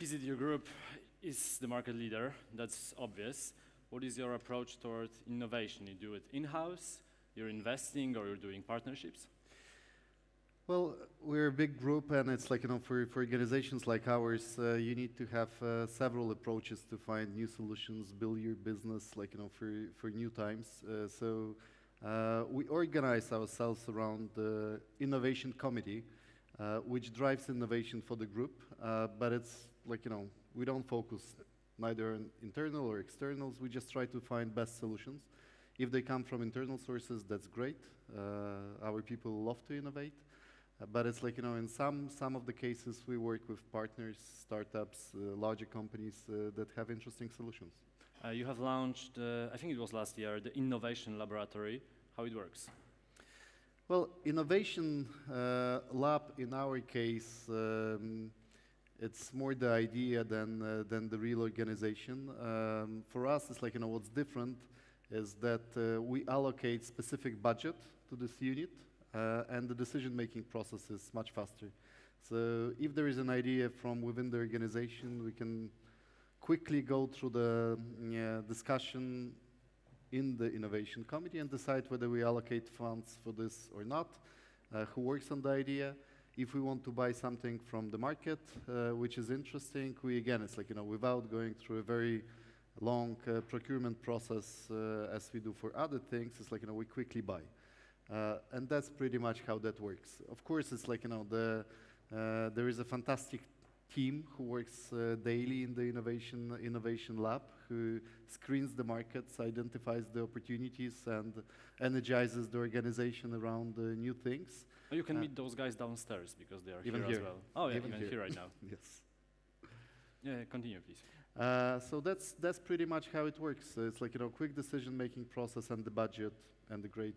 PZU Group is the market leader, that's obvious. What is your approach toward innovation? You do it in-house, you're investing, or you're doing partnerships? Well, we're a big group, and it's like, for organizations like ours, you need to have several approaches to find new solutions, build your business, for new times. So we organize ourselves around the innovation committee, which drives innovation for the group. But it's we don't focus neither on internal or externals. We just try to find best solutions. If they come from internal sources, that's great. Our people love to innovate. But it's in some of the cases we work with partners, startups, larger companies that have interesting solutions. You have launched, I think it was last year, the Innovation Laboratory. How it works? Well, Innovation Lab, in our case, it's more the idea than the real organization. For us, it's what's different is that we allocate specific budget to this unit. And the decision-making process is much faster. So if there is an idea from within the organization, we can quickly go through the discussion in the innovation committee and decide whether we allocate funds for this or not, who works on the idea. If we want to buy something from the market, which is interesting, it's without going through a very long procurement process as we do for other things, it's we quickly buy. And that's pretty much how that works. Of course, it's there is a fantastic team who works daily in the innovation lab, who screens the markets, identifies the opportunities, and energizes the organization around new things. Oh, you can meet those guys downstairs because they are here as well. Oh, yeah, even here right now. Yes. Yeah, continue, please. So that's pretty much how it works. It's quick decision-making process and the budget and the great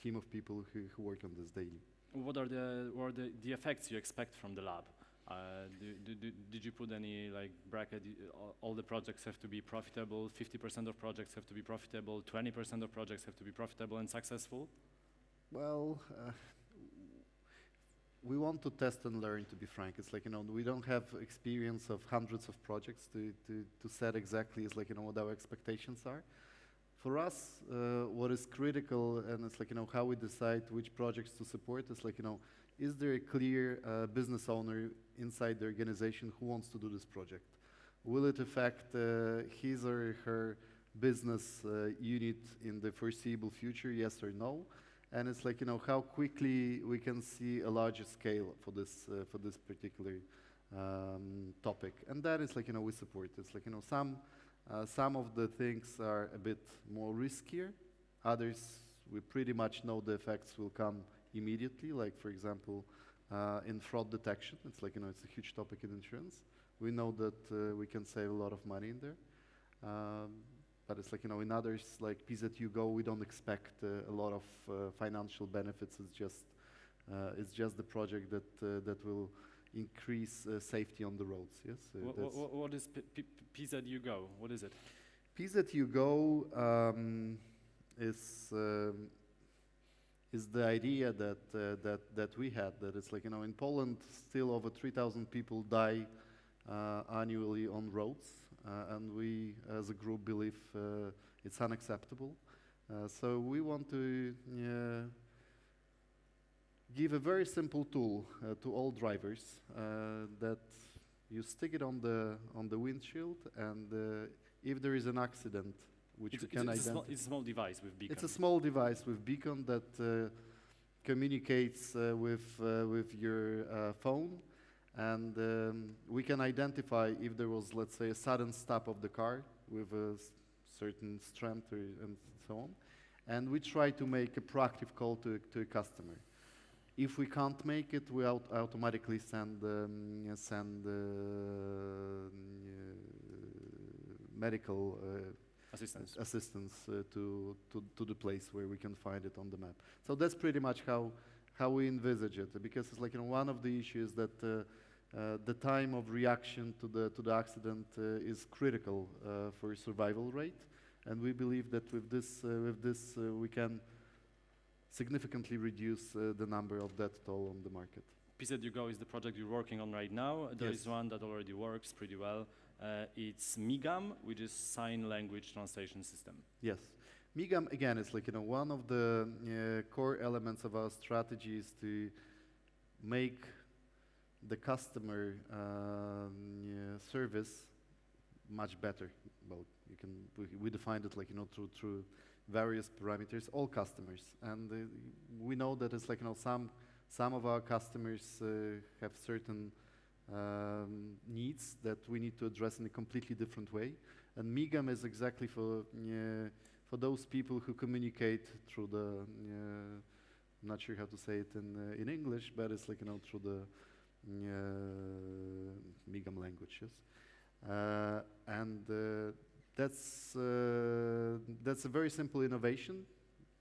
team of people who work on this daily. What are the effects you expect from the lab? Did you put any bracket? All the projects have to be profitable. 50% of projects have to be profitable. 20% of projects have to be profitable and successful. Well, we want to test and learn. To be frank, it's we don't have experience of hundreds of projects to set exactly what our expectations are. For us, what is critical, and it's how we decide which projects to support, is there a clear business owner inside the organization who wants to do this project? Will it affect his or her business unit in the foreseeable future, yes or no? And it's how quickly we can see a larger scale for this particular topic. And that is we support. It's some of the things are a bit more riskier. Others, we pretty much know the effects will come immediately. Like, for example, in fraud detection, it's it's a huge topic in insurance. We know that we can save a lot of money in there. But it's in others, like PZU Go, we don't expect a lot of financial benefits. It's just the project that will increase safety on the roads. Yes. What is PZU Go? What is it? PZU Go is the idea that we had, that it's in Poland still over 3,000 people die annually on roads, and we as a group believe it's unacceptable. So we want to give a very simple tool to all drivers that you stick it on the windshield, and if there is an accident, which you can identify. It's a small device with beacon. It's a small device with beacon that communicates with your phone, and we can identify if there was, let's say, a sudden stop of the car with a certain strength and so on, and we try to make a proactive call to a customer. If we can't make it, we automatically send medical assistance to the place where we can find it on the map. So that's pretty much how we envisage it, because it's one of the issues that the time of reaction to the accident is critical for survival rate, and we believe that with this we can significantly reduce the number of death toll on the market. PZU Go is the project you're working on right now. There Yes. is one that already works pretty well. It's MIGAM, which is Sign Language Translation System. Yes. MIGAM, again, is like, one of the core elements of our strategy is to make the customer service much better. Well, we defined it like, through various parameters, all customers. And we know that it's like, some of our customers have certain needs that we need to address in a completely different way. And MIGAM is exactly for those people who communicate through the, I'm not sure how to say it in English, but it's like, through the MIGAM languages. And that's a very simple innovation.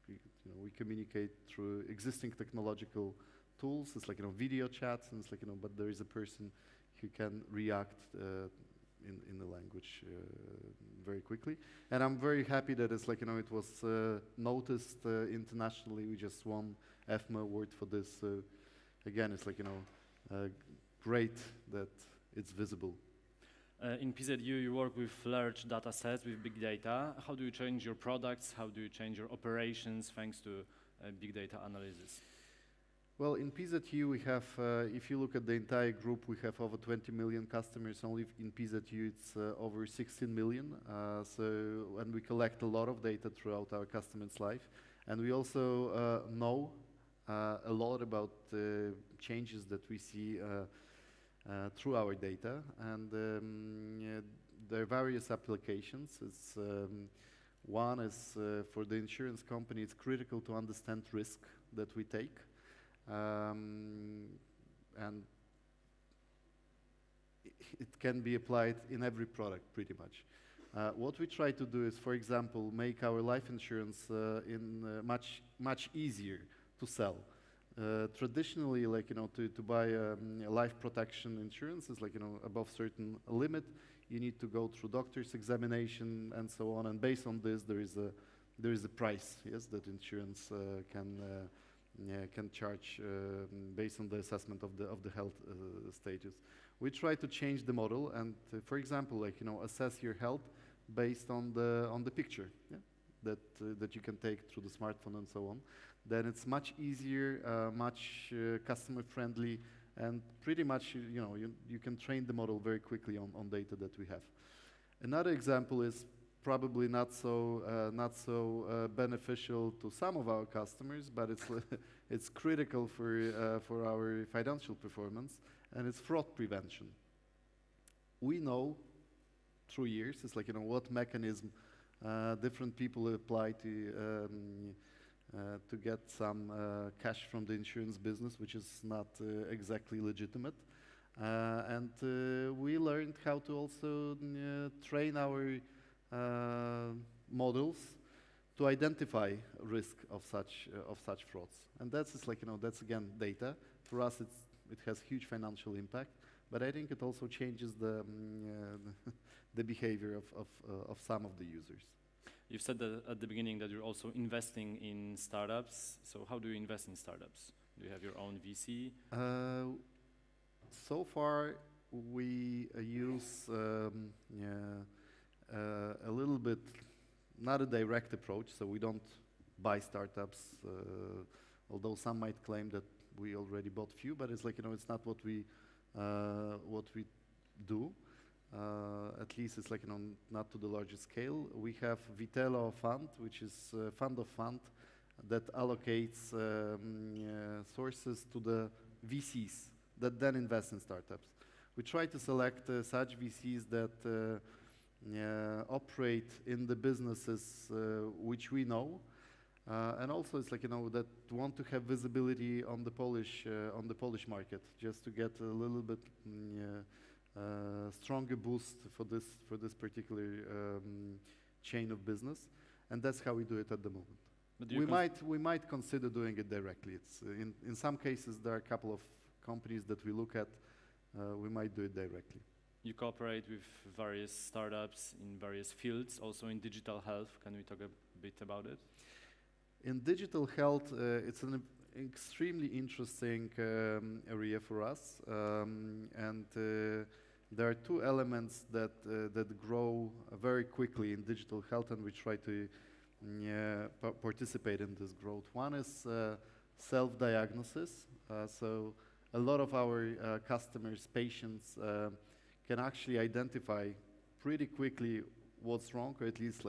We communicate through existing technological tools. It's like, video chats, and it's like, but there is a person who can react in the language very quickly. And I'm very happy that it's like, it was noticed internationally. We just won EFMA award for this. Again, it's like, great that it's visible. In PZU, you work with large data sets, with big data. How do you change your products? How do you change your operations thanks to big data analysis? Well, in PZU, we have, if you look at the entire group, we have over 20 million customers. Only in PZU, it's over 16 million. And we collect a lot of data throughout our customers' life. And we also know a lot about changes that we see through our data. And there are various applications. One is for the insurance company, it's critical to understand risk that we take. And it can be applied in every product pretty much. What we try to do is, for example, make our life insurance much easier to sell. Traditionally, like, to buy life protection insurance is like, above certain limit, you need to go through doctor's examination and so on. And based on this, there is a price, yes, that insurance can charge based on the assessment of the health status. We try to change the model and, for example, like, assess your health based on the picture, yeah, that you can take through the smartphone and so on. Then it's much easier, much customer friendly, and pretty much you can train the model very quickly on data that we have. Another example is probably not so beneficial to some of our customers, but it's critical for our financial performance, and it's fraud prevention. We know through years, it's like, what mechanism different people apply to get some cash from the insurance business, which is not exactly legitimate. And we learned how to also train our models to identify risk of such frauds. And that's like, that's again data. For us, it has huge financial impact, but I think it also changes the behavior of some of the users. You've said that at the beginning that you're also investing in startups. So how do you invest in startups? Do you have your own VC? So far, we use a little bit, not a direct approach, so we don't buy startups, although some might claim that we already bought few, but it's like, it's not what we do. At least it's like, not to the larger scale. We have Vitello Fund, which is a fund of fund that allocates sources to the VCs that then invest in startups. We try to select such VCs that operate in the businesses which we know, and also it's like, that want to have visibility on the Polish market, just to get a little bit stronger boost for this particular chain of business, and that's how we do it at the moment. We might consider doing it directly. It's in some cases there are a couple of companies that we look at. We might do it directly. You cooperate with various startups in various fields, also in digital health. Can we talk a bit about it? In digital health, it's an extremely interesting area for us, and there are two elements that grow very quickly in digital health, and we try to participate in this growth. One is self-diagnosis. So a lot of our customers, patients, can actually identify pretty quickly what's wrong, or at least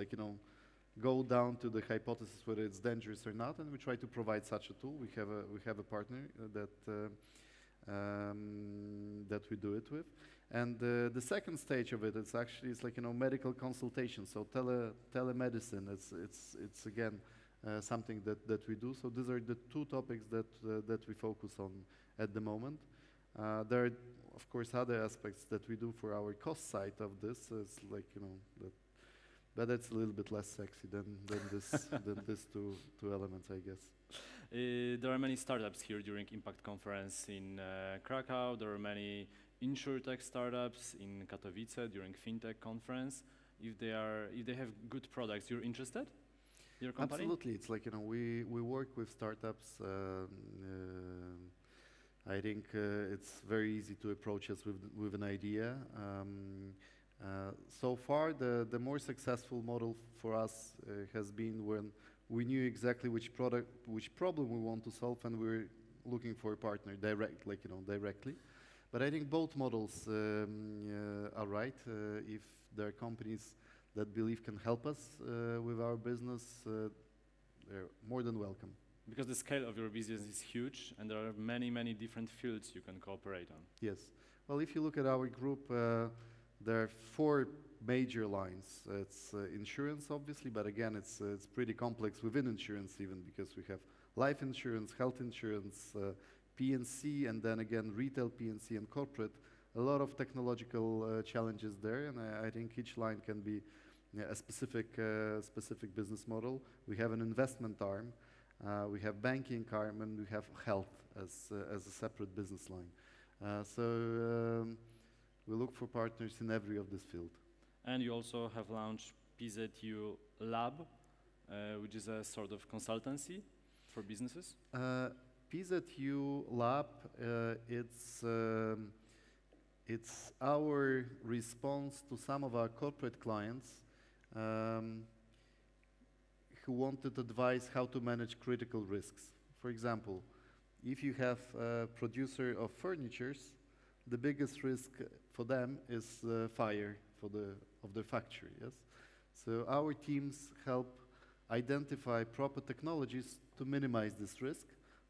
go down to the hypothesis whether it's dangerous or not, and we try to provide such a tool. We have a partner that we do it with. And the second stage of it is actually medical consultation. So telemedicine. It's again something that we do. So these are the two topics that we focus on at the moment. There are of course other aspects that we do for our cost side of this. It's but that's a little bit less sexy than these two elements, I guess. There are many startups here during Impact conference in Krakow. There are many insurtech startups in Katowice during fintech conference. If they have good products, you're interested? Your company? Absolutely. It's we work with startups. I think it's very easy to approach us with an idea. So far, the more successful model for us has been when we knew exactly which problem we want to solve, and we're looking for a partner directly. But I think both models are right. If there are companies that believe can help us with our business, they're more than welcome. Because the scale of your business is huge, and there are many, many different fields you can cooperate on. Yes. Well, if you look at our group, there are 4 major lines. It's insurance, obviously, but again, it's pretty complex within insurance even, because we have life insurance, health insurance, P&C, and then again, retail P&C and corporate. A lot of technological challenges there, and I think each line can be a specific business model. We have an investment arm, we have banking arm, and we have health as a separate business line. So we look for partners in every of this field. And you also have launched PZU Lab, which is a sort of consultancy for businesses. PZU Lab, it's our response to some of our corporate clients who wanted advice how to manage critical risks. For example, if you have a producer of furnitures, the biggest risk for them is fire of the factory. Yes, so our teams help identify proper technologies to minimize this risk,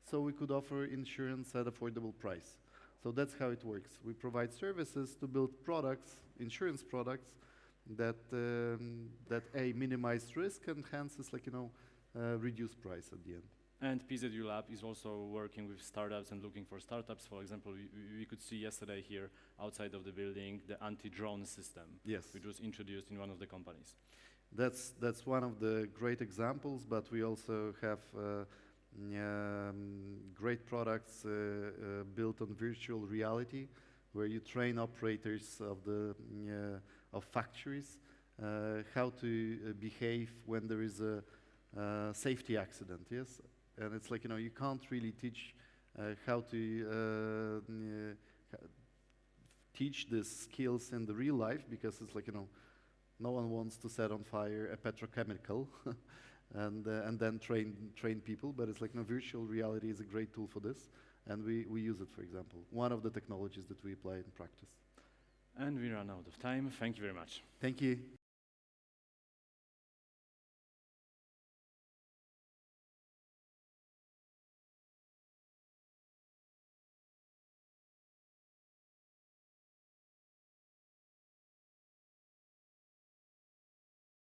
so we could offer insurance at affordable price. So that's how it works. We provide services to build products, insurance products, that minimize risk and hence is reduce price at the end. And PZU Lab is also working with startups and looking for startups. For example, we could see yesterday here outside of the building the anti-drone system, yes, which was introduced in one of the companies. That's one of the great examples, but we also have great products built on virtual reality, where you train operators of factories how to behave when there is a safety accident. Yes. And it's you can't really teach how to teach these skills in the real life, because it's no one wants to set on fire a petrochemical and then train people. But it's virtual reality is a great tool for this, and we use it, for example. One of the technologies that we apply in practice. And we run out of time. Thank you very much. Thank you.